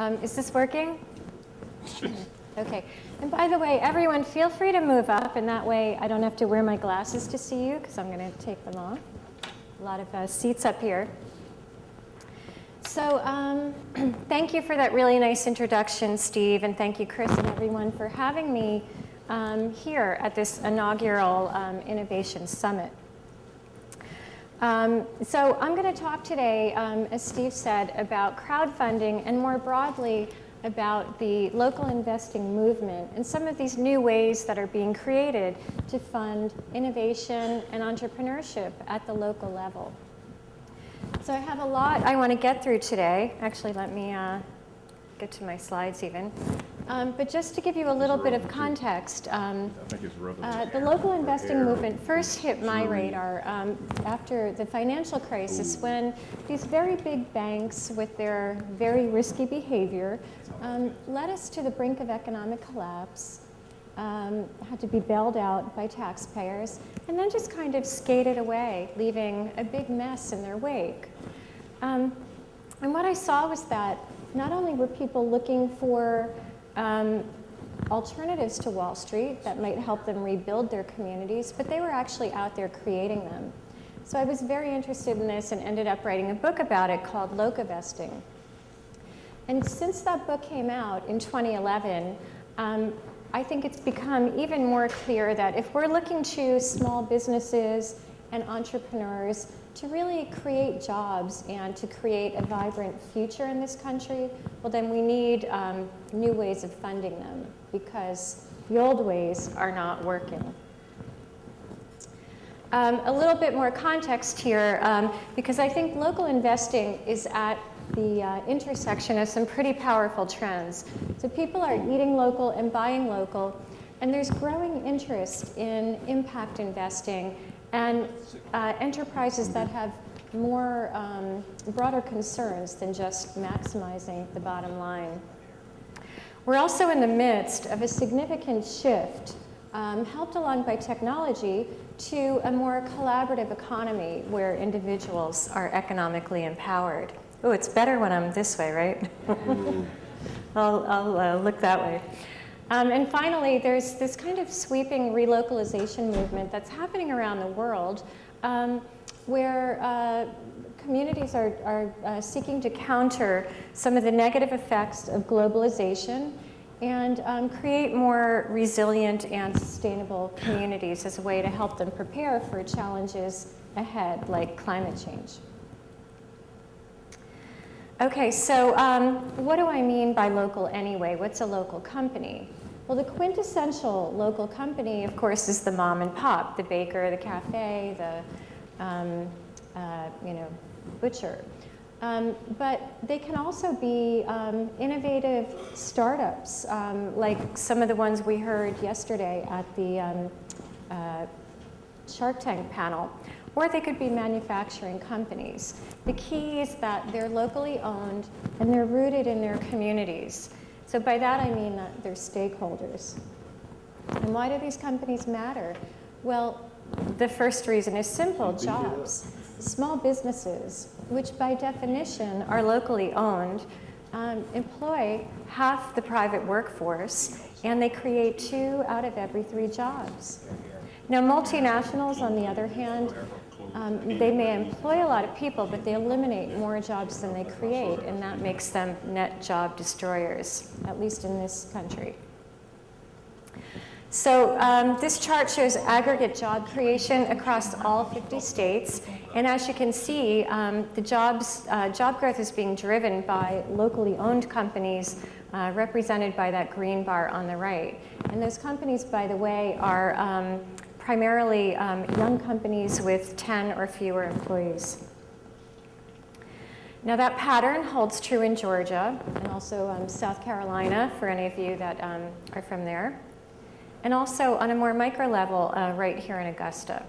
Is this working? Okay. And by the way, everyone, feel free to move up, and that way I don't have to wear my glasses to see you, because I'm going to take them off. A lot of seats up here. So thank you for that really nice introduction, Steve, and thank you, Chris, and everyone for having me here at this inaugural Innovation Summit. So I'm going to talk today, as Steve said, about crowdfunding and more broadly about the local investing movement and some of these new ways that are being created to fund innovation and entrepreneurship at the local level. So I have a lot I want to get through today. Actually, let me get to my slides even. But just to give you a little bit of context, the local investing movement first hit my radar after the financial crisis, when these very big banks with their very risky behavior led us to the brink of economic collapse, had to be bailed out by taxpayers, and then just kind of skated away, leaving a big mess in their wake. And what I saw was that not only were people looking for alternatives to Wall Street that might help them rebuild their communities, but they were actually out there creating them. So I was very interested in this and ended up writing a book about it called Locavesting. And since that book came out in 2011, I think it's become even more clear that if we're looking to small businesses and entrepreneurs to really create jobs and to create a vibrant future in this country, well, then we need new ways of funding them, because the old ways are not working. A little bit more context here, because I think local investing is at the intersection of some pretty powerful trends. So people are eating local and buying local, and there's growing interest in impact investing and enterprises that have more broader concerns than just maximizing the bottom line. We're also in the midst of a significant shift, helped along by technology, to a more collaborative economy where individuals are economically empowered. Oh, it's better when I'm this way, right? I'll look that way. And finally, there's this kind of sweeping relocalization movement that's happening around the world, where communities are seeking to counter some of the negative effects of globalization and create more resilient and sustainable communities as a way to help them prepare for challenges ahead, like climate change. Okay, so what do I mean by local anyway? What's a local company? Well, the quintessential local company, of course, is the mom and pop, the baker, the cafe, the butcher. But they can also be innovative startups, like some of the ones we heard yesterday at the Shark Tank panel. Or they could be manufacturing companies. The key is that they're locally owned and they're rooted in their communities. So by that I mean that they're stakeholders. And why do these companies matter? Well, the first reason is simple: jobs. Small businesses, which by definition are locally owned, employ half the private workforce, and they create 2 out of every 3 jobs. Now, multinationals, on the other hand, they may employ a lot of people, but they eliminate more jobs than they create, and that makes them net job destroyers, at least in this country. So this chart shows aggregate job creation across all 50 states, and as you can see, the job growth is being driven by locally owned companies, represented by that green bar on the right. And those companies, by the way, are primarily young companies with 10 or fewer employees. Now that pattern holds true in Georgia and also South Carolina, for any of you that are from there, and also on a more micro level right here in Augusta.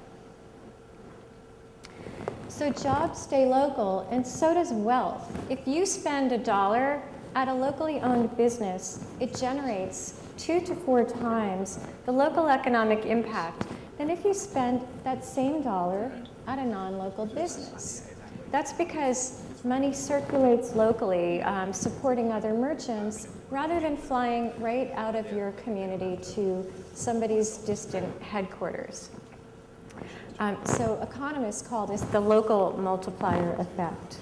So jobs stay local, and so does wealth. If you spend $1 at a locally owned business, it generates 2 to 4 times the local economic impact than if you spend that same dollar at a non-local business. That's because money circulates locally, supporting other merchants, rather than flying right out of your community to somebody's distant headquarters. So economists call this the local multiplier effect.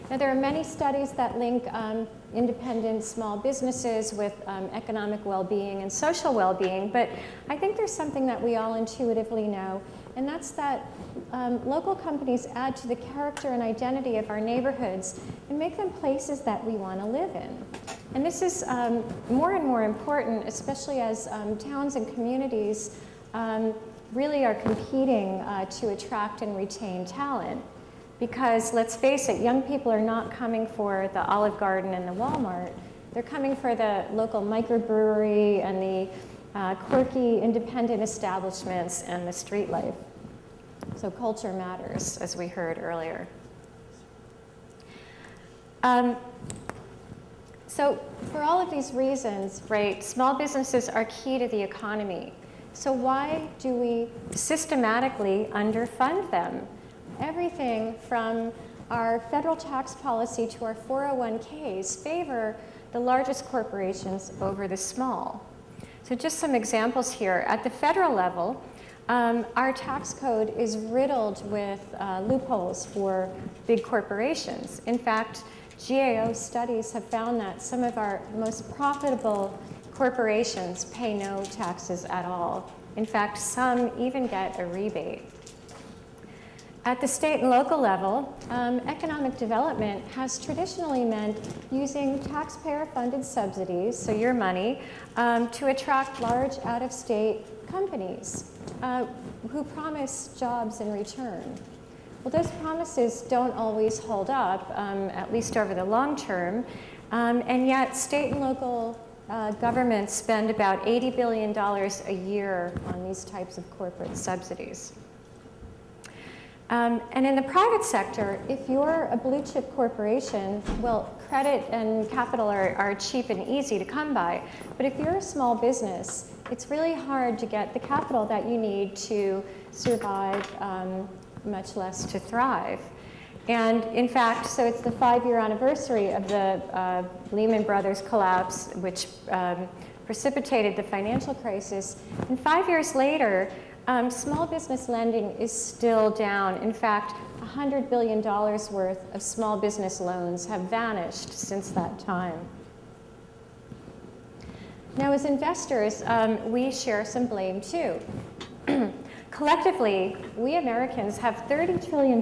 Now, there are many studies that link independent small businesses with economic well-being and social well-being, but I think there's something that we all intuitively know, and that's that local companies add to the character and identity of our neighborhoods and make them places that we want to live in. And this is more and more important, especially as towns and communities really are competing to attract and retain talent. Because let's face it, young people are not coming for the Olive Garden and the Walmart. They're coming for the local microbrewery and the quirky independent establishments and the street life. So culture matters, as we heard earlier. So for all of these reasons, right, small businesses are key to the economy. So why do we systematically underfund them? Everything from our federal tax policy to our 401ks favor the largest corporations over the small. So just some examples here. At the federal level, our tax code is riddled with loopholes for big corporations. In fact, GAO studies have found that some of our most profitable corporations pay no taxes at all. In fact, some even get a rebate. At the state and local level, economic development has traditionally meant using taxpayer-funded subsidies, so your money, to attract large out-of-state companies who promise jobs in return. Well, those promises don't always hold up, at least over the long term, and yet state and local governments spend about $80 billion a year on these types of corporate subsidies. And in the private sector, if you're a blue chip corporation, well, credit and capital are cheap and easy to come by. But if you're a small business, it's really hard to get the capital that you need to survive, much less to thrive. And in fact, so it's the 5-year anniversary of the Lehman Brothers collapse, which precipitated the financial crisis. And 5 years later, small business lending is still down. In fact, $100 billion worth of small business loans have vanished since that time. Now, as investors, we share some blame too. Collectively, we Americans have $30 trillion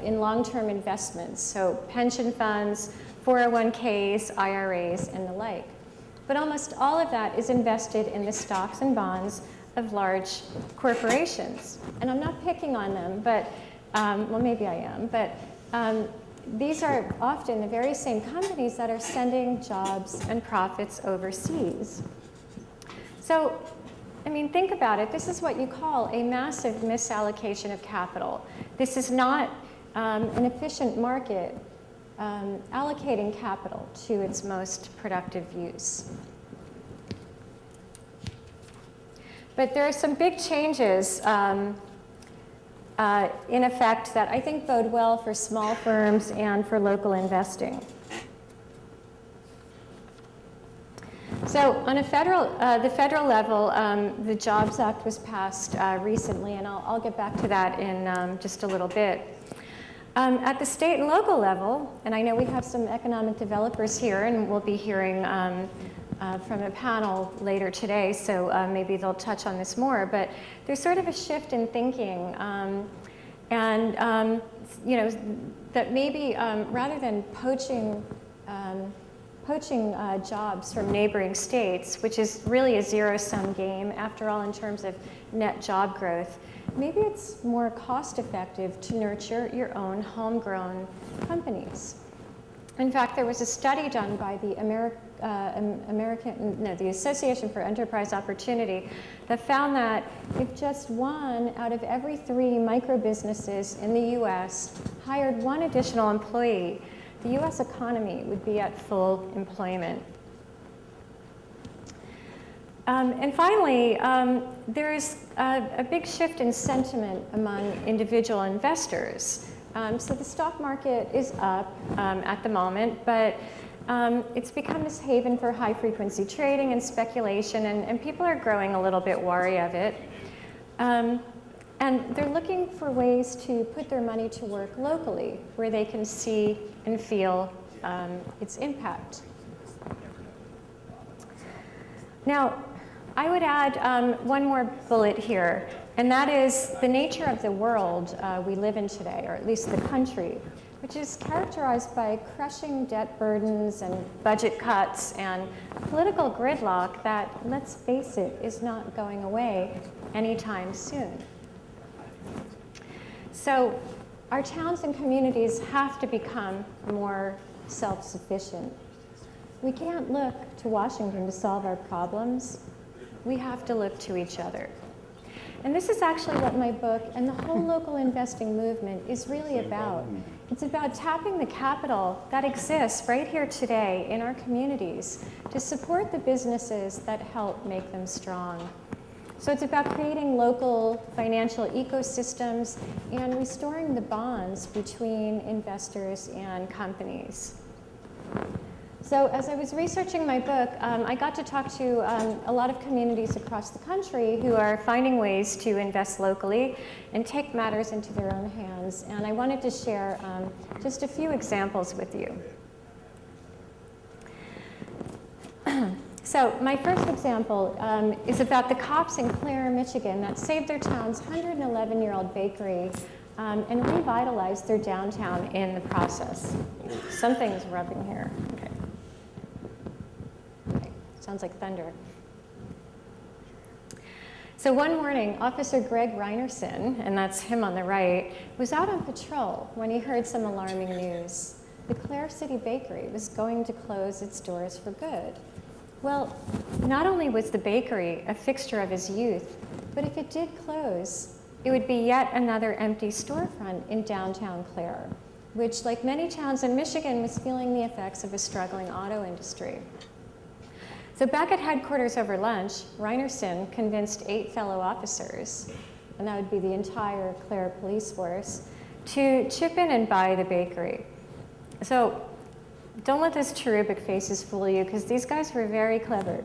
in long-term investments, so pension funds, 401ks, IRAs, and the like. But almost all of that is invested in the stocks and bonds of large corporations. And I'm not picking on them, but, well, maybe I am, but these are often the very same companies that are sending jobs and profits overseas. So, I mean, think about it. This is what you call a massive misallocation of capital. This is not an efficient market allocating capital to its most productive use. But there are some big changes in effect that I think bode well for small firms and for local investing. So on the federal level, the Jobs Act was passed recently, and I'll get back to that in just a little bit. At the state and local level, and I know we have some economic developers here, and we'll be hearing from a panel later today, so maybe they'll touch on this more, but there's sort of a shift in thinking, and you know, that maybe rather than poaching jobs from neighboring states, which is really a zero-sum game, after all, in terms of net job growth, maybe it's more cost-effective to nurture your own homegrown companies. In fact, there was a study done by the the Association for Enterprise Opportunity that found that if just 1 out of every 3 micro-businesses in the US hired 1 additional employee, the US economy would be at full employment. And finally, there's a big shift in sentiment among individual investors. So the stock market is up at the moment, but it's become this haven for high-frequency trading and speculation, and people are growing a little bit wary of it. And they're looking for ways to put their money to work locally, where they can see and feel its impact. Now, I would add one more bullet here, and that is the nature of the world we live in today, or at least the country, which is characterized by crushing debt burdens and budget cuts and political gridlock that, let's face it, is not going away anytime soon. So our towns and communities have to become more self-sufficient. We can't look to Washington to solve our problems. We have to look to each other. And this is actually what my book and the whole local investing movement is really about. It's about tapping the capital that exists right here today in our communities to support the businesses that help make them strong. So it's about creating local financial ecosystems and restoring the bonds between investors and companies. So as I was researching my book, I got to talk to a lot of communities across the country who are finding ways to invest locally and take matters into their own hands. And I wanted to share just a few examples with you. So my first example is about the cops in Clare, Michigan that saved their town's 111-year-old bakery and revitalized their downtown in the process. Something's rubbing here. Okay. Sounds like thunder. So one morning, Officer Greg Reinerson, and that's him on the right, was out on patrol when he heard some alarming news. The Clare City Bakery was going to close its doors for good. Well, not only was the bakery a fixture of his youth, but if it did close, it would be yet another empty storefront in downtown Clare, which, like many towns in Michigan, was feeling the effects of a struggling auto industry. So back at headquarters over lunch, Reinerson convinced 8 fellow officers, and that would be the entire Clare police force, to chip in and buy the bakery. So don't let those cherubic faces fool you, because these guys were very clever.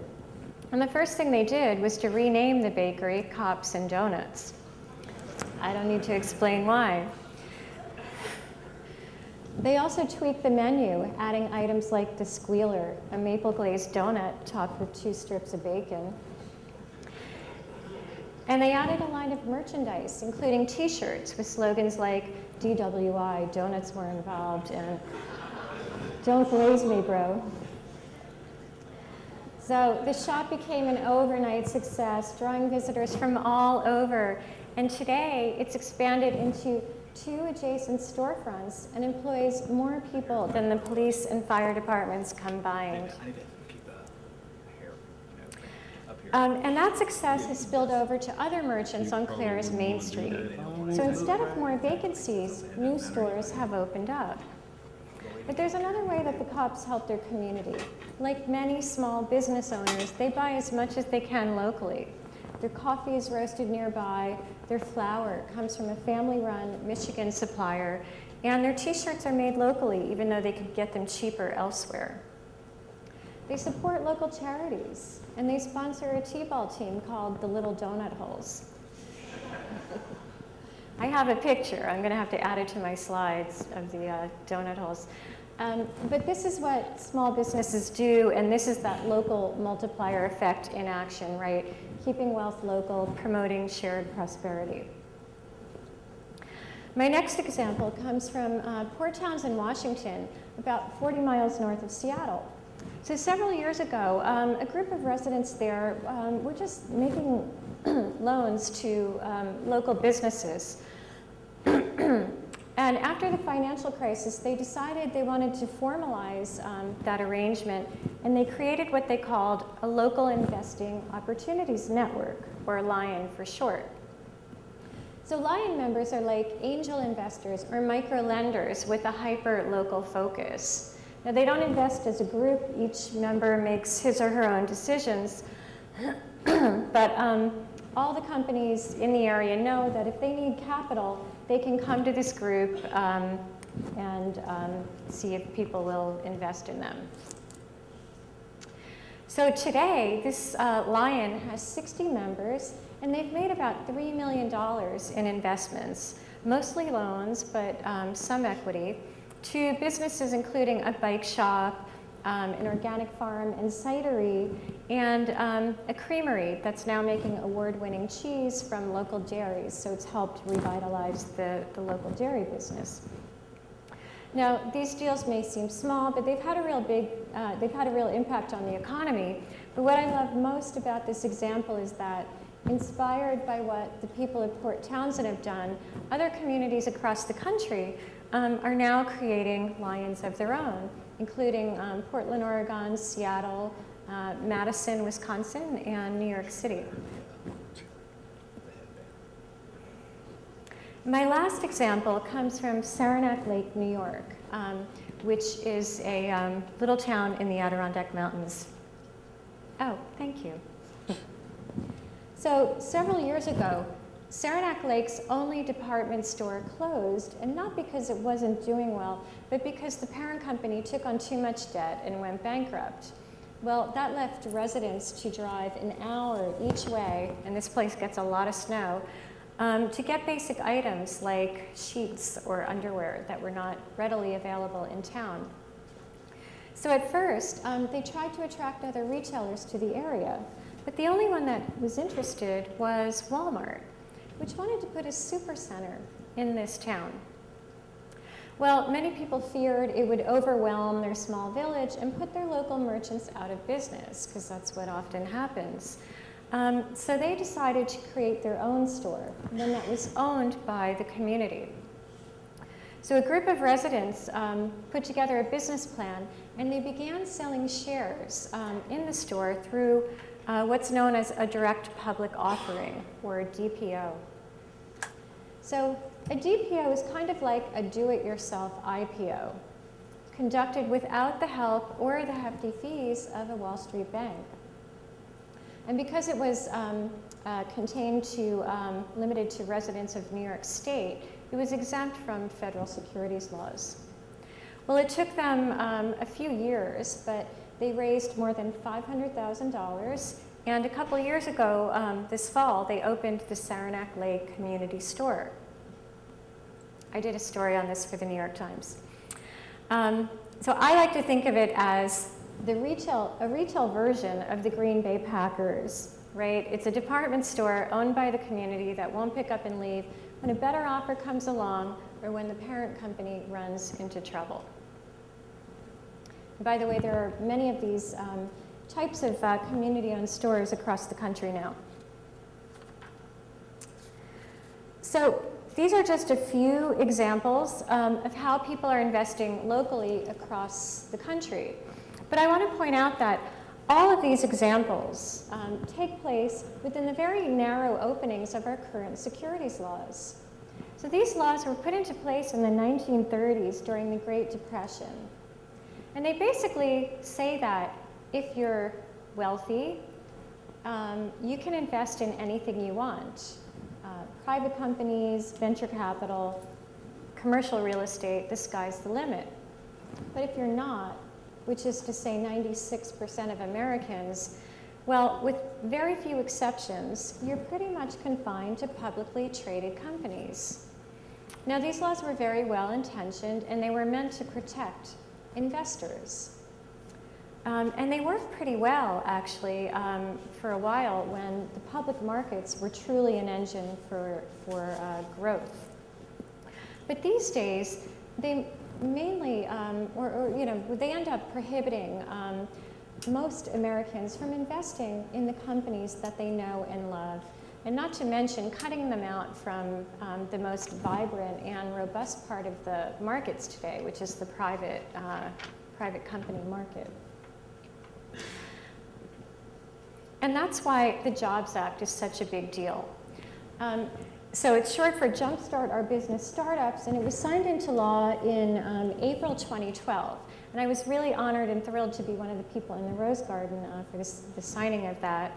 And the first thing they did was to rename the bakery Cops and Donuts. I don't need to explain why. They also tweaked the menu, adding items like the Squealer, a maple glazed donut topped with 2 strips of bacon. And they added a line of merchandise, including t-shirts with slogans like DWI, donuts were involved, and don't glaze me, bro. So the shop became an overnight success, drawing visitors from all over. And today, it's expanded into 2 adjacent storefronts and employs more people than the police and fire departments combined. And that success has spilled over to other merchants on Clare's Main Street. So instead of more vacancies, new stores have opened up. But there's another way that the cops help their community. Like many small business owners, they buy as much as they can locally. Their coffee is roasted nearby, their flour comes from a family-run Michigan supplier, and their t-shirts are made locally, even though they could get them cheaper elsewhere. They support local charities, and they sponsor a t-ball team called the Little Donut Holes. I have a picture. I'm going to have to add it to my slides of the donut holes. But this is what small businesses do, and this is that local multiplier effect in action, right? Keeping wealth local, promoting shared prosperity. My next example comes from Port Townsend, Washington, about 40 miles north of Seattle. So several years ago, a group of residents there were just making loans to local businesses. And after the financial crisis, they decided they wanted to formalize that arrangement, and they created what they called a Local Investing Opportunities Network, or LION for short. So LION members are like angel investors or micro-lenders with a hyper-local focus. Now, they don't invest as a group. Each member makes his or her own decisions. But all the companies in the area know that if they need capital, they can come to this group and see if people will invest in them. So today, this Lion has 60 members, and they've made about $3 million in investments, mostly loans, but some equity, to businesses including a bike shop, an organic farm and cidery, and a creamery that's now making award-winning cheese from local dairies. So it's helped revitalize the local dairy business. Now, these deals may seem small, but they've had a real impact on the economy. But what I love most about this example is that, inspired by what the people of Port Townsend have done, other communities across the country are now creating Lions of their own, including Portland, Oregon, Seattle, Madison, Wisconsin, and New York City. My last example comes from Saranac Lake, New York, which is a little town in the Adirondack Mountains. Oh, thank you. So several years ago, Saranac Lake's only department store closed, and not because it wasn't doing well, but because the parent company took on too much debt and went bankrupt. Well, that left residents to drive an hour each way, and this place gets a lot of snow, to get basic items like sheets or underwear that were not readily available in town. So at first, they tried to attract other retailers to the area, but the only one that was interested was Walmart, which wanted to put a supercenter in this town. Well, many people feared it would overwhelm their small village and put their local merchants out of business, because that's what often happens. So they decided to create their own store, one that was owned by the community. So a group of residents put together a business plan, and they began selling shares in the store through what's known as a direct public offering, or a DPO. So a DPO is kind of like a do-it-yourself IPO, conducted without the help or the hefty fees of a Wall Street bank. And because it was limited to residents of New York State, it was exempt from federal securities laws. Well, it took them a few years, but they raised more than $500,000, and a couple years ago, this fall, they opened the Saranac Lake Community Store. I did a story on this for the New York Times. So I like to think of it as a retail version of the Green Bay Packers, right? It's a department store owned by the community that won't pick up and leave when a better offer comes along or when the parent company runs into trouble. And by the way, there are many of these types of community-owned stores across the country now. So these are just a few examples of how people are investing locally across the country. But I want to point out that all of these examples take place within the very narrow openings of our current securities laws. So these laws were put into place in the 1930s during the Great Depression. And they basically say that if you're wealthy, you can invest in anything you want. Private companies, venture capital, commercial real estate, the sky's the limit. But if you're not, which is to say 96% of Americans, well, with very few exceptions, you're pretty much confined to publicly traded companies. Now, these laws were very well intentioned, and they were meant to protect investors. And they worked pretty well, actually, for a while when the public markets were truly an engine for growth. But these days, they mainly, they end up prohibiting most Americans from investing in the companies that they know and love, and not to mention cutting them out from the most vibrant and robust part of the markets today, which is the private company market. And that's why the Jobs Act is such a big deal. So it's short for Jumpstart Our Business Startups, and it was signed into law in April 2012. And I was really honored and thrilled to be one of the people in the Rose Garden for the signing of that.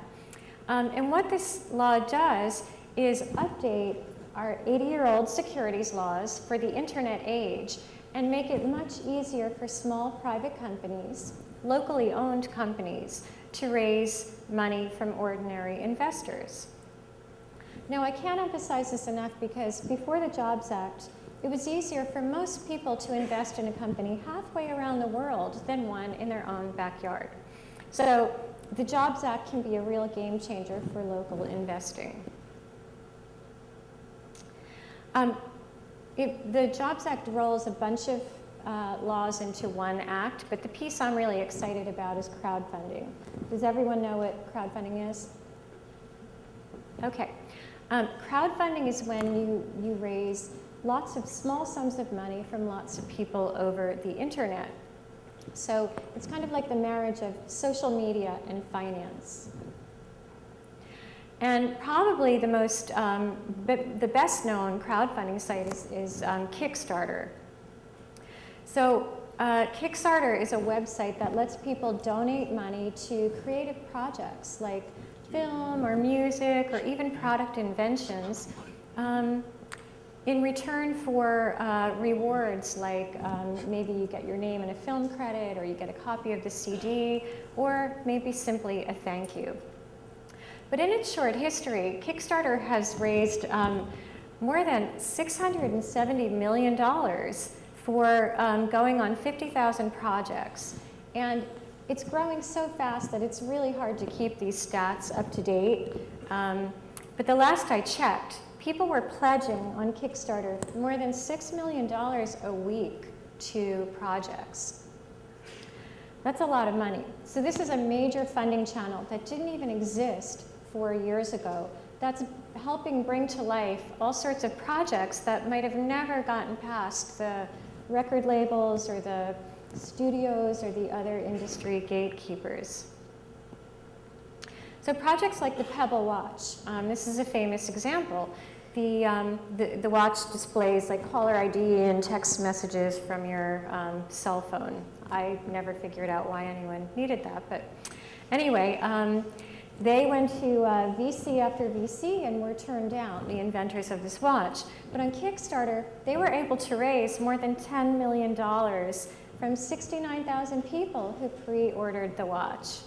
And what this law does is update our 80-year-old securities laws for the internet age and make it much easier for small private companies, locally owned companies, to raise money from ordinary investors. Now, I can't emphasize this enough because before the Jobs Act, it was easier for most people to invest in a company halfway around the world than one in their own backyard. So the Jobs Act can be a real game changer for local investing. The Jobs Act rolls a bunch of laws into one act, but the piece I'm really excited about is crowdfunding. Does everyone know what crowdfunding is? Okay. Crowdfunding is when you raise lots of small sums of money from lots of people over the internet. So it's kind of like the marriage of social media and finance. And probably the most, the best known crowdfunding site is Kickstarter. So Kickstarter is a website that lets people donate money to creative projects like film or music or even product inventions in return for rewards like maybe you get your name in a film credit or you get a copy of the CD or maybe simply a thank you. But in its short history, Kickstarter has raised more than $670 million for going on 50,000 projects. And it's growing so fast that it's really hard to keep these stats up to date. But the last I checked, people were pledging on Kickstarter more than $6 million a week to projects. That's a lot of money. So this is a major funding channel that didn't even exist 4 years ago. That's helping bring to life all sorts of projects that might have never gotten past the record labels or the studios or the other industry gatekeepers. So projects like the Pebble watch, this is a famous example. The watch displays like caller ID and text messages from your cell phone. I never figured out why anyone needed that, but anyway, they went to VC after VC and were turned down, the inventors of this watch. But on Kickstarter, they were able to raise more than $10 million from 69,000 people who pre-ordered the watch.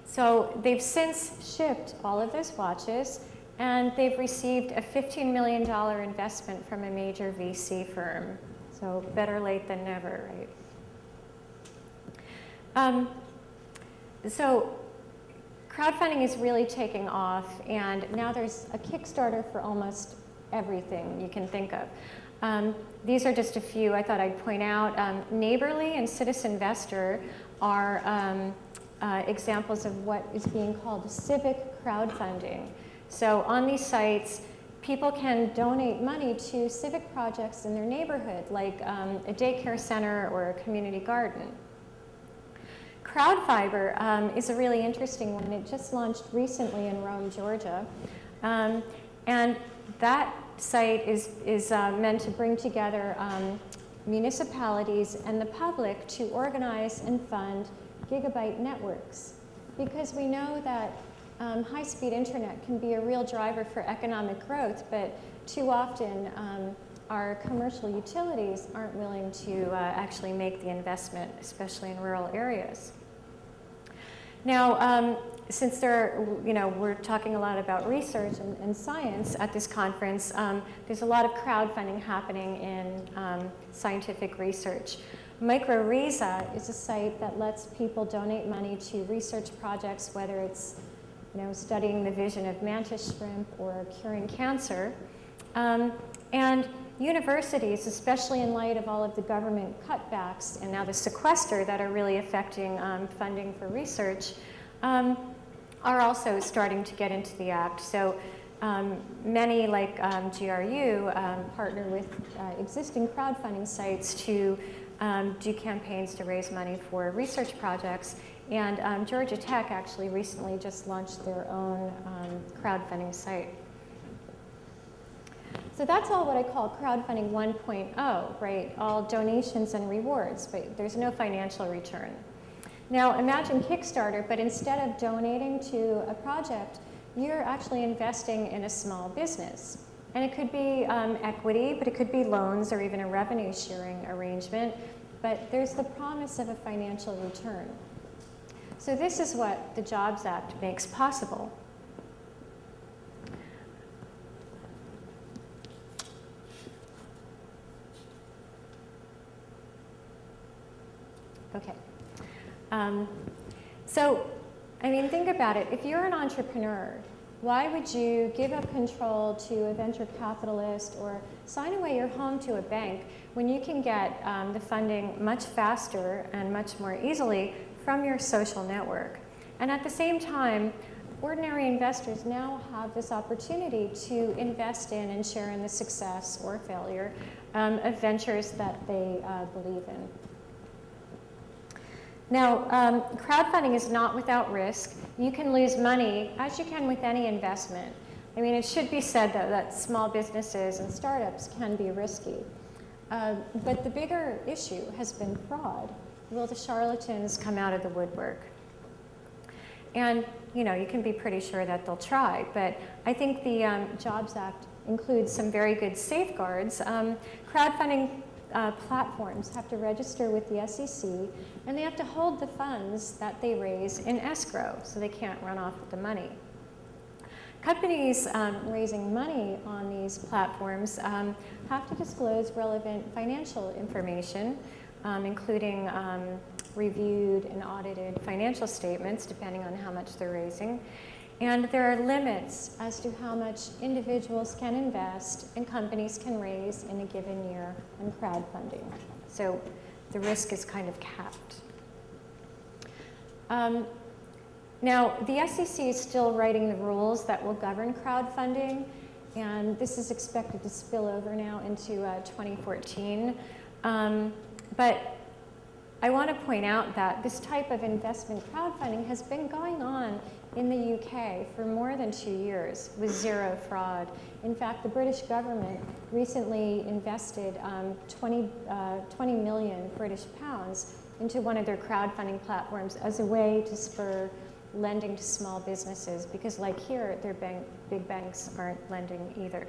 So they've since shipped all of those watches, and they've received a $15 million investment from a major VC firm. So better late than never, right? So crowdfunding is really taking off, and now there's a Kickstarter for almost everything you can think of. These are just a few I thought I'd point out. Neighborly and Citizenvestor are examples of what is being called civic crowdfunding. So on these sites, people can donate money to civic projects in their neighborhood, like a daycare center or a community garden. Crowdfiber is a really interesting one. It just launched recently in Rome, Georgia. And that site is meant to bring together municipalities and the public to organize and fund gigabyte networks. Because we know that high-speed internet can be a real driver for economic growth, but too often our commercial utilities aren't willing to actually make the investment, especially in rural areas. Now, since we're talking a lot about research and science at this conference, there's a lot of crowdfunding happening in scientific research. MicroRiza is a site that lets people donate money to research projects, whether it's studying the vision of mantis shrimp or curing cancer. And universities, especially in light of all of the government cutbacks and now the sequester that are really affecting funding for research, are also starting to get into the act. So many, like GRU, partner with existing crowdfunding sites to do campaigns to raise money for research projects. And Georgia Tech actually recently just launched their own crowdfunding site. So that's all what I call crowdfunding 1.0, right? All donations and rewards, but there's no financial return. Now imagine Kickstarter, but instead of donating to a project, you're actually investing in a small business. And it could be equity, but it could be loans or even a revenue sharing arrangement. But there's the promise of a financial return. So this is what the Jobs Act makes possible. Okay. So, I mean, think about it. If you're an entrepreneur, why would you give up control to a venture capitalist or sign away your home to a bank when you can get the funding much faster and much more easily from your social network? And at the same time, ordinary investors now have this opportunity to invest in and share in the success or failure of ventures that they believe in. Now, crowdfunding is not without risk. You can lose money, as you can with any investment. I mean, it should be said, though, that small businesses and startups can be risky. But the bigger issue has been fraud. Will the charlatans come out of the woodwork? And, you know, you can be pretty sure that they'll try. But I think the Jobs Act includes some very good safeguards. Crowdfunding platforms have to register with the SEC, and they have to hold the funds that they raise in escrow, so they can't run off with the money. Companies raising money on these platforms have to disclose relevant financial information, including reviewed and audited financial statements, depending on how much they're raising. And there are limits as to how much individuals can invest and companies can raise in a given year in crowdfunding. So the risk is kind of capped. Now, the SEC is still writing the rules that will govern crowdfunding, and this is expected to spill over now into 2014. But I want to point out that this type of investment crowdfunding has been going on in the UK for more than 2 years with zero fraud. In fact, the British government recently invested 20 million British pounds into one of their crowdfunding platforms as a way to spur lending to small businesses, because like here, their big banks aren't lending either.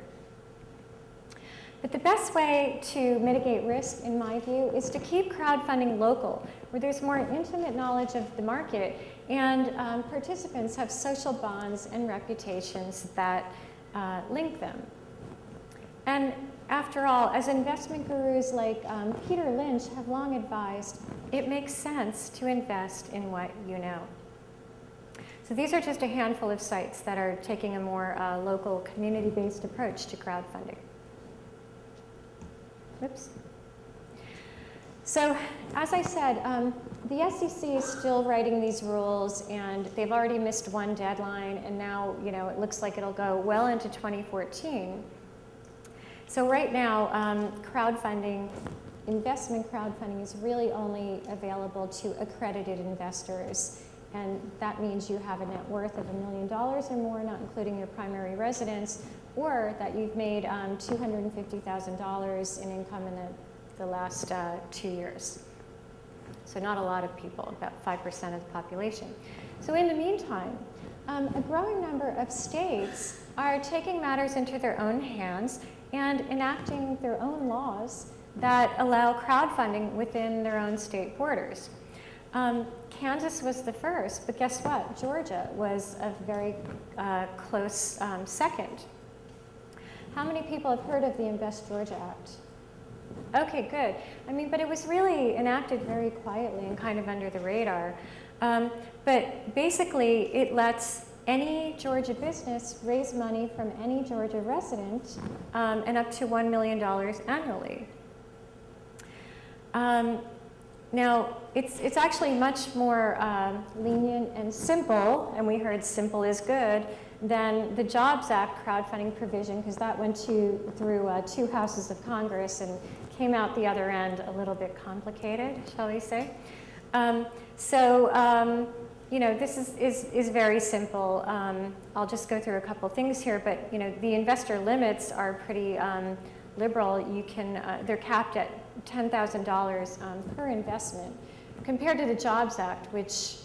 But the best way to mitigate risk, in my view, is to keep crowdfunding local, where there's more intimate knowledge of the market and participants have social bonds and reputations that link them. And after all, as investment gurus like Peter Lynch have long advised, it makes sense to invest in what you know. So these are just a handful of sites that are taking a more local, community-based approach to crowdfunding. Oops. So, as I said, the SEC is still writing these rules, and they've already missed one deadline, and now, you know, it looks like it'll go well into 2014. So right now, crowdfunding, investment crowdfunding is really only available to accredited investors, and that means you have a net worth of $1 million or more, not including your primary residence, or that you've made $250,000 in income in the last 2 years. So not a lot of people, about 5% of the population. So in the meantime, a growing number of states are taking matters into their own hands and enacting their own laws that allow crowdfunding within their own state borders. Kansas was the first, but guess what? Georgia was a very close second. How many people have heard of the Invest Georgia Act? Okay, good. I mean, but it was really enacted very quietly and kind of under the radar. But basically, it lets any Georgia business raise money from any Georgia resident and up to $1 million annually. Now, it's actually much more lenient and simple, and we heard simple is good, than the Jobs Act crowdfunding provision, because that went through 2 houses of Congress and came out the other end a little bit complicated, shall we say. You know, this is very simple. I'll just go through a couple things here, but you know, the investor limits are pretty liberal. You can, they're capped at $10,000 per investment. compared to the Jobs Act, which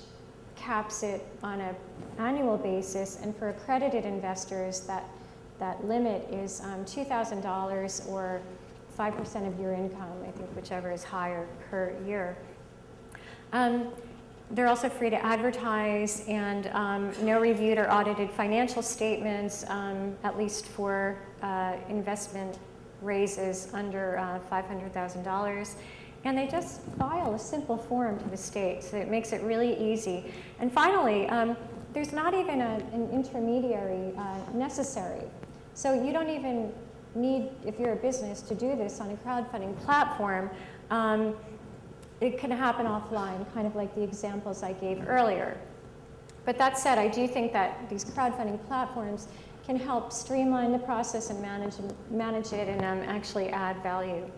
caps it on an annual basis, and for accredited investors, that limit is $2,000 or 5% of your income, I think whichever is higher per year. They're also free to advertise, and no reviewed or audited financial statements, at least for investment raises under $500,000. And they just file a simple form to the state, so it makes it really easy. And finally, there's not even an intermediary necessary. So you don't even need, if you're a business, to do this on a crowdfunding platform. It can happen offline, kind of like the examples I gave earlier. But that said, I do think that these crowdfunding platforms can help streamline the process and manage it and actually add value.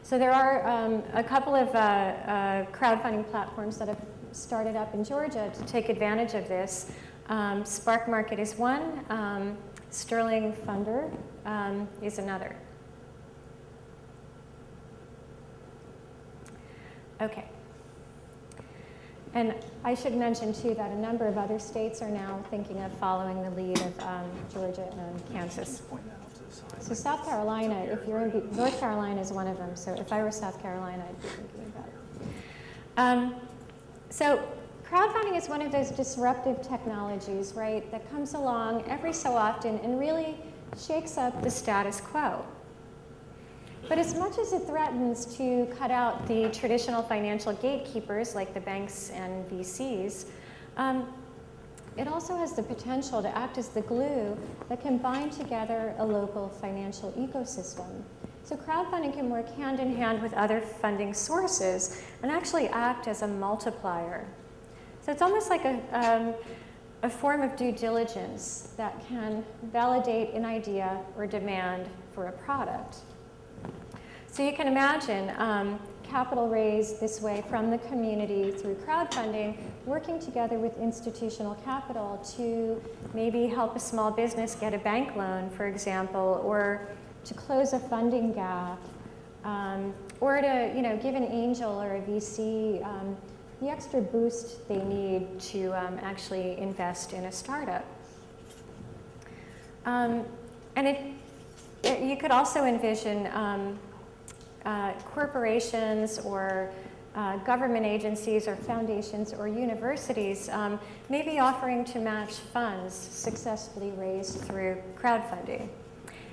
So there are a couple of crowdfunding platforms that have started up in Georgia to take advantage of this. Spark Market is one. Sterling Funder is another. Okay. And I should mention, too, that a number of other states are now thinking of following the lead of Georgia and Kansas. So South Carolina, if you're in, North Carolina is one of them. So if I were South Carolina, I'd be thinking about it. So crowdfunding is one of those disruptive technologies, right, that comes along every so often and really shakes up the status quo. But as much as it threatens to cut out the traditional financial gatekeepers like the banks and VCs, it also has the potential to act as the glue that can bind together a local financial ecosystem. So crowdfunding can work hand in hand with other funding sources and actually act as a multiplier. So it's almost like a form of due diligence that can validate an idea or demand for a product. So you can imagine capital raised this way from the community through crowdfunding, working together with institutional capital to maybe help a small business get a bank loan, for example, or to close a funding gap, or to give an angel or a VC the extra boost they need to actually invest in a startup. And you could also envision corporations or government agencies or foundations or universities maybe offering to match funds successfully raised through crowdfunding.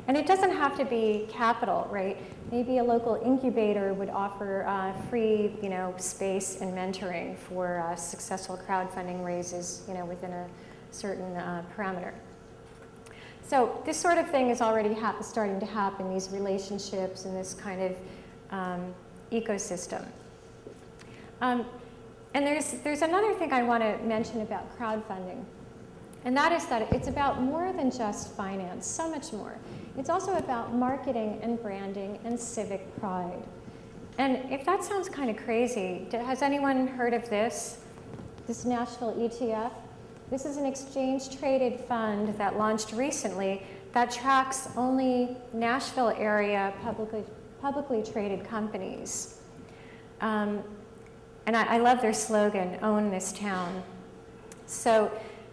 And it doesn't have to be capital, right? Maybe a local incubator would offer free, space and mentoring for successful crowdfunding raises, within a certain parameter. So this sort of thing is already starting to happen, these relationships and this kind of ecosystem. And there's another thing I want to mention about crowdfunding, and that is that it's about more than just finance, so much more. It's also about marketing and branding and civic pride. And if that sounds kind of crazy, has anyone heard of this? This Nashville Etf? This is an exchange-traded fund that launched recently that tracks only Nashville area publicly traded companies. And I love their slogan, "Own this town." So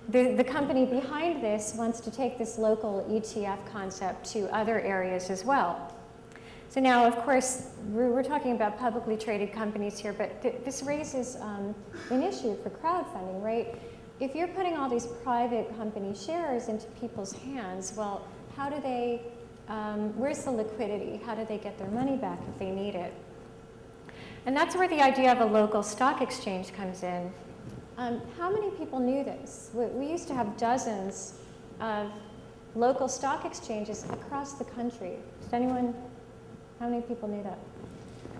the company behind this wants to take this local ETF concept to other areas as well. So now, of course, we're talking about publicly traded companies here, but this raises an issue for crowdfunding, right? If you're putting all these private company shares into people's hands, well, how do they, where's the liquidity? How do they get their money back if they need it? And that's where the idea of a local stock exchange comes in. How many people knew this? We used to have dozens of local stock exchanges across the country. Did anyone, how many people knew that?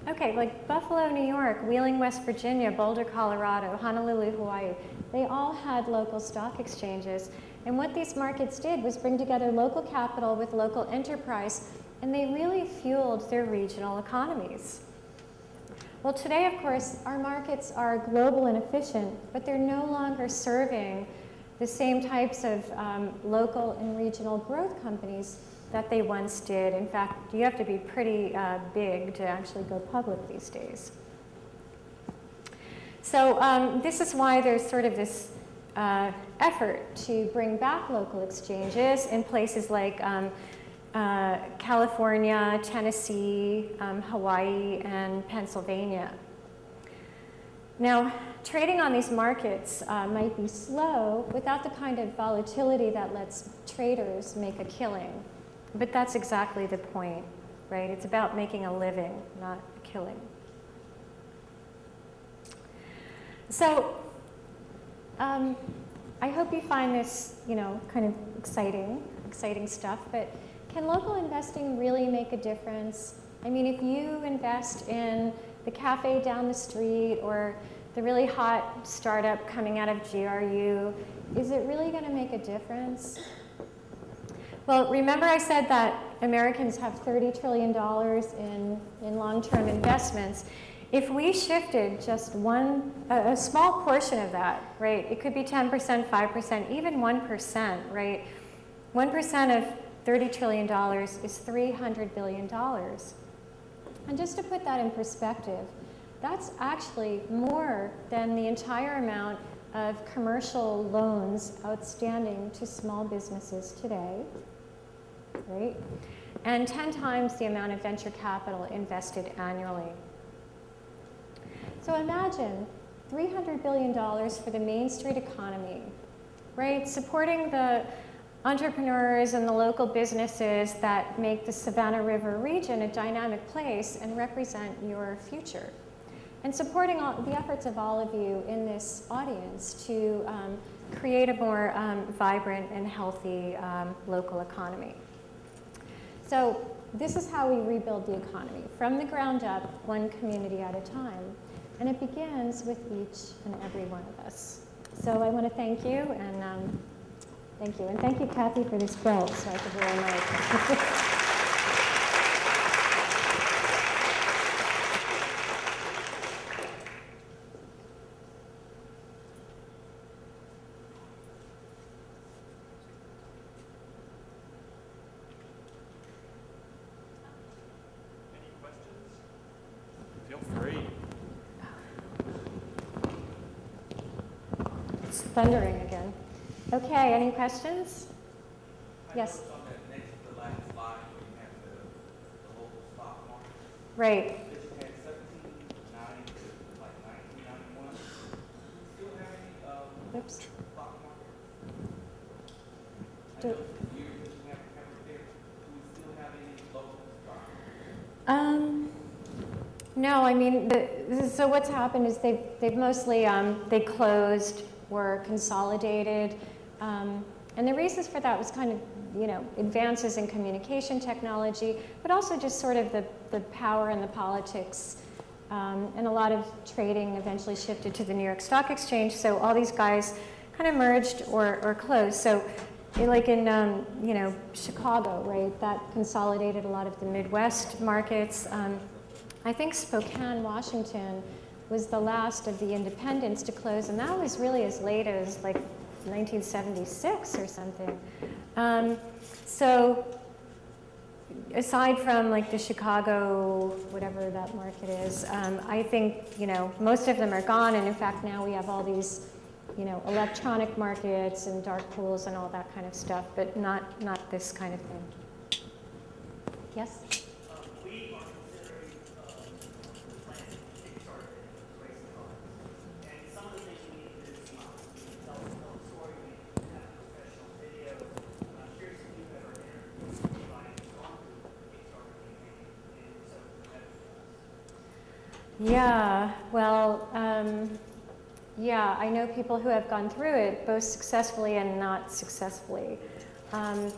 Okay, like Buffalo, New York, Wheeling, West Virginia, Boulder, Colorado, Honolulu, Hawaii. They all had local stock exchanges. And what these markets did was bring together local capital with local enterprise, and they really fueled their regional economies. Well, today, of course, our markets are global and efficient, but they're no longer serving the same types of local and regional growth companies that they once did. In fact, you have to be pretty big to actually go public these days. So this is why there's sort of this effort to bring back local exchanges in places like California, Tennessee, Hawaii, and Pennsylvania. Now, trading on these markets might be slow without the kind of volatility that lets traders make a killing. But that's exactly the point, right? It's about making a living, not a killing. So, I hope you find this, kind of exciting stuff, but can local investing really make a difference? I mean, if you invest in the cafe down the street or the really hot startup coming out of GRU, is it really going to make a difference? Well, remember I said that Americans have $30 trillion in long-term investments. If we shifted just a small portion of that, right, it could be 10%, 5%, even 1%, right? 1% of $30 trillion is $300 billion. And just to put that in perspective, that's actually more than the entire amount of commercial loans outstanding to small businesses today, right? And 10 times the amount of venture capital invested annually. So imagine $300 billion for the Main Street economy, right? Supporting the entrepreneurs and the local businesses that make the Savannah River region a dynamic place and represent your future. And supporting the efforts of all of you in this audience to create a more vibrant and healthy local economy. So this is how we rebuild the economy, from the ground up, one community at a time. And it begins with each and every one of us. So I want to thank you, and thank you. And thank you, Kathy, for this belt, so I could wear a mic. Thundering again. Okay, any questions? Yes? On that next to the last slide where you have the local stock market. Right. That you had 1790 to like 1991. Do you still have any Oops. stock market? I Do- know the years that you have there. Do we still have any local stock market? No, I mean, so what's happened is they've mostly, they closed, were consolidated, and the reasons for that was kind of, advances in communication technology, but also just sort of the power and the politics, and a lot of trading eventually shifted to the New York Stock Exchange, so all these guys kind of merged or closed. So like in, Chicago, right, that consolidated a lot of the Midwest markets. I think Spokane, Washington was the last of the independents to close, and that was really as late as like 1976 or something. So aside from like the Chicago, whatever that market is, I think, most of them are gone, and in fact now we have all these, electronic markets and dark pools and all that kind of stuff, but not this kind of thing. Yes? We are considering planning Kickstarter and raising funds. And some of the things we need to do is tell the story, we need to have professional videos. I'm curious if you've ever interviewed anybody who's gone through the Kickstarter campaign and so Yeah, well, yeah, I know people who have gone through it, both successfully and not successfully. A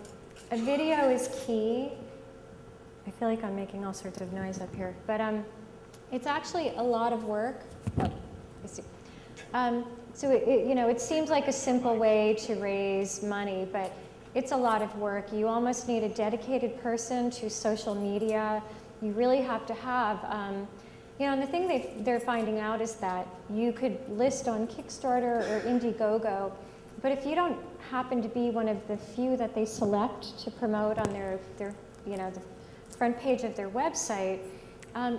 video is key. I feel like I'm making all sorts of noise up here, but it's actually a lot of work. Oh, I see. So it seems like a simple way to raise money, but it's a lot of work. You almost need a dedicated person to social media. You really have to have, and the thing they're finding out is that you could list on Kickstarter or Indiegogo, but if you don't happen to be one of the few that they select to promote on their the front page of their website,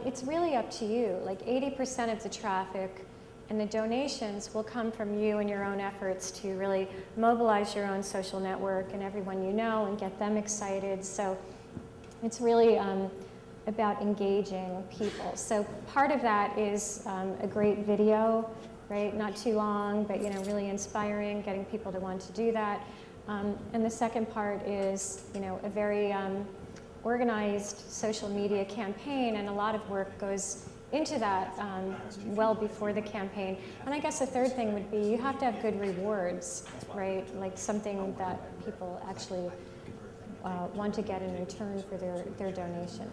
it's really up to you. Like 80% of the traffic And the donations will come from you and your own efforts to really mobilize your own social network and everyone you know and get them excited. So it's really about engaging people. So part of that is a great video, right? Not too long, but really inspiring, getting people to want to do that. And the second part is a very organized social media campaign, and a lot of work goes into that well before the campaign. And I guess the third thing would be you have to have good rewards, right? Like something that people actually want to get in return for their donation.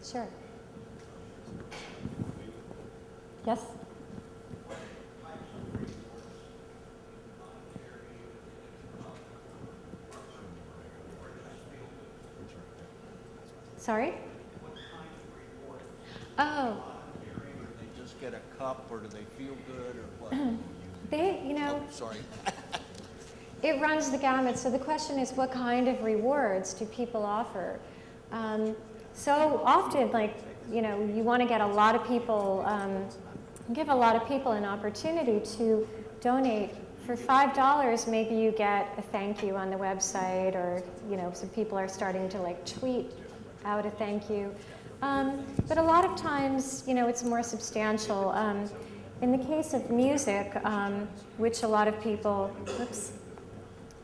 Sure. Yes? Sorry? Oh. Do they just get a cup, or do they feel good, or what? Sorry. It runs the gamut. So the question is, what kind of rewards do people offer? So often, you want to get a lot of people, give a lot of people an opportunity to donate. For $5, maybe you get a thank you on the website, or some people are starting to tweet out a thank you. But a lot of times, it's more substantial. In the case of music, which a lot of people,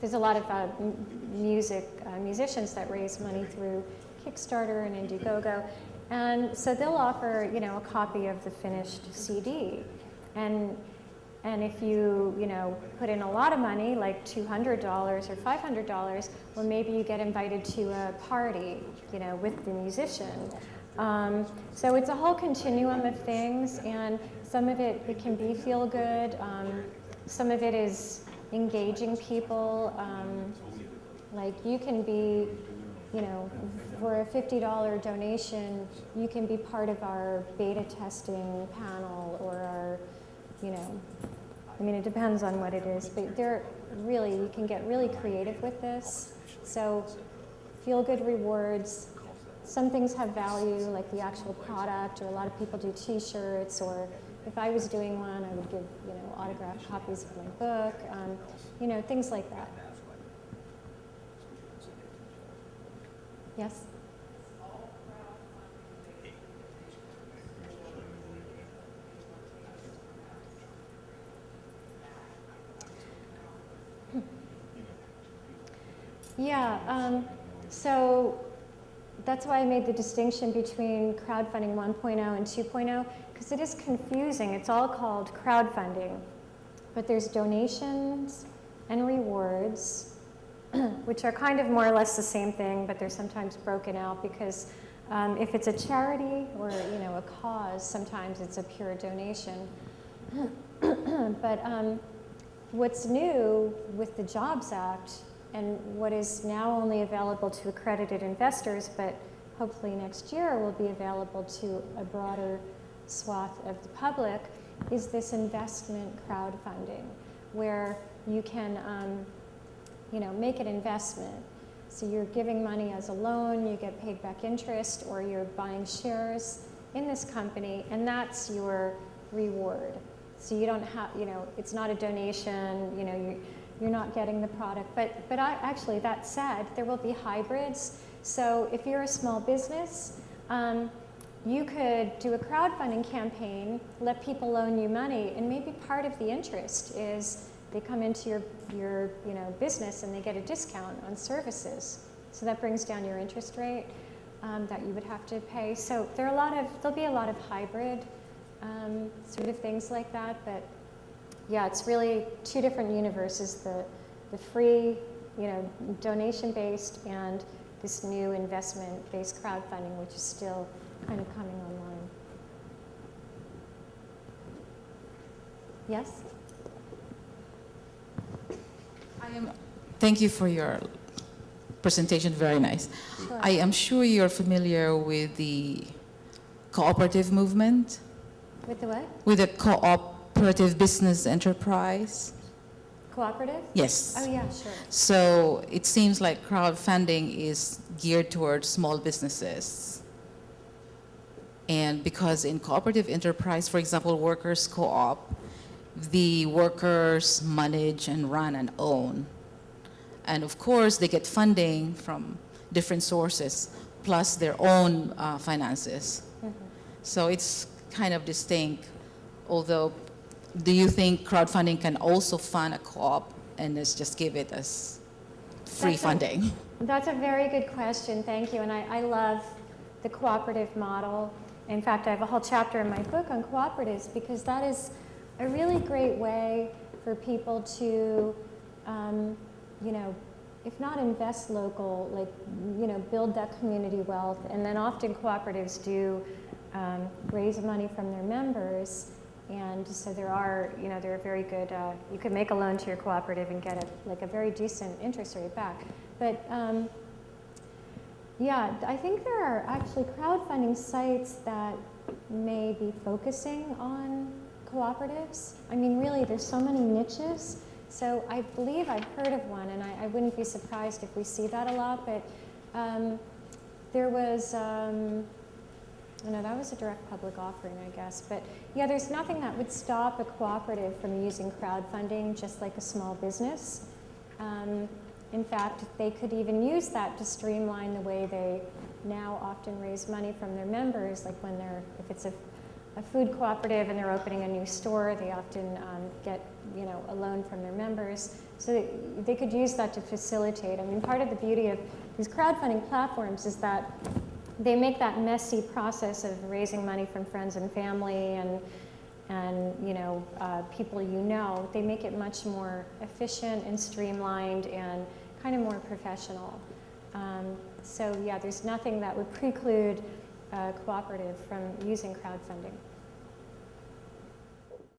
there's a lot of musicians that raise money through Kickstarter and Indiegogo, and so they'll offer, a copy of the finished CD, and if you, put in a lot of money, like $200 or $500, well, maybe you get invited to a party, with the musician. So it's a whole continuum of things, and some of it can be feel good. Some of it is engaging people. Like you can be, for a $50 donation, you can be part of our beta testing panel, or our, it depends on what it is, but you can get really creative with this. So feel good rewards. Some things have value, like the actual product, or a lot of people do t-shirts, or if I was doing one, I would give, autographed copies of my book, things like that. Yes? Yeah, so that's why I made the distinction between crowdfunding 1.0 and 2.0, because it is confusing. It's all called crowdfunding, but there's donations and rewards, which are kind of more or less the same thing, but they're sometimes broken out because if it's a charity or a cause, sometimes it's a pure donation. But what's new with the Jobs Act, and what is now only available to accredited investors, but hopefully next year will be available to a broader swath of the public, is this investment crowdfunding, where you can make an investment. So you're giving money as a loan, you get paid back interest, or you're buying shares in this company, and that's your reward. So you don't have, it's not a donation, you're not getting the product. But actually, that said, there will be hybrids. So if you're a small business, you could do a crowdfunding campaign, let people loan you money, and maybe part of the interest is they come into your business and they get a discount on services. So that brings down your interest rate that you would have to pay. So there'll be a lot of hybrid sort of things like that. But yeah, it's really two different universes: the free, donation-based, and this new investment-based crowdfunding, which is still kind of coming online. Yes? Thank you for your presentation, very nice. Sure. I am sure you're familiar with the cooperative movement, With the what? with the cooperative business enterprise. Cooperative? Yes. Oh yeah, sure. So it seems like crowdfunding is geared towards small businesses. And because in cooperative enterprise, for example, workers co-op, the workers manage and run and own. And of course, they get funding from different sources, plus their own finances. So it's kind of distinct, although do you think crowdfunding can also fund a co-op and let's just give it as free funding? That's a very good question, thank you. And I love the cooperative model. In fact, I have a whole chapter in my book on cooperatives because that is a really great way for people to, you know, if not invest local, like, you know, build that community wealth. And then often cooperatives do raise money from their members. And so there are, you know, there are very good, you could make a loan to your cooperative and get a very decent interest rate back. But yeah, I think there are actually crowdfunding sites that may be focusing on cooperatives. I mean, really, there's so many niches. So I believe I've heard of one, and I wouldn't be surprised if we see that a lot, but there was, no, that was a direct public offering, I guess. But yeah, there's nothing that would stop a cooperative from using crowdfunding, just like a small business. In fact, they could even use that to streamline the way they now often raise money from their members, like when they're, if it's a food cooperative and they're opening a new store, they often get, you know, a loan from their members. So they could use that to facilitate. I mean, part of the beauty of these crowdfunding platforms is that they make that messy process of raising money from friends and family and you know, people you know, they make it much more efficient and streamlined and kind of more professional. So yeah, there's nothing that would preclude a cooperative from using crowdfunding.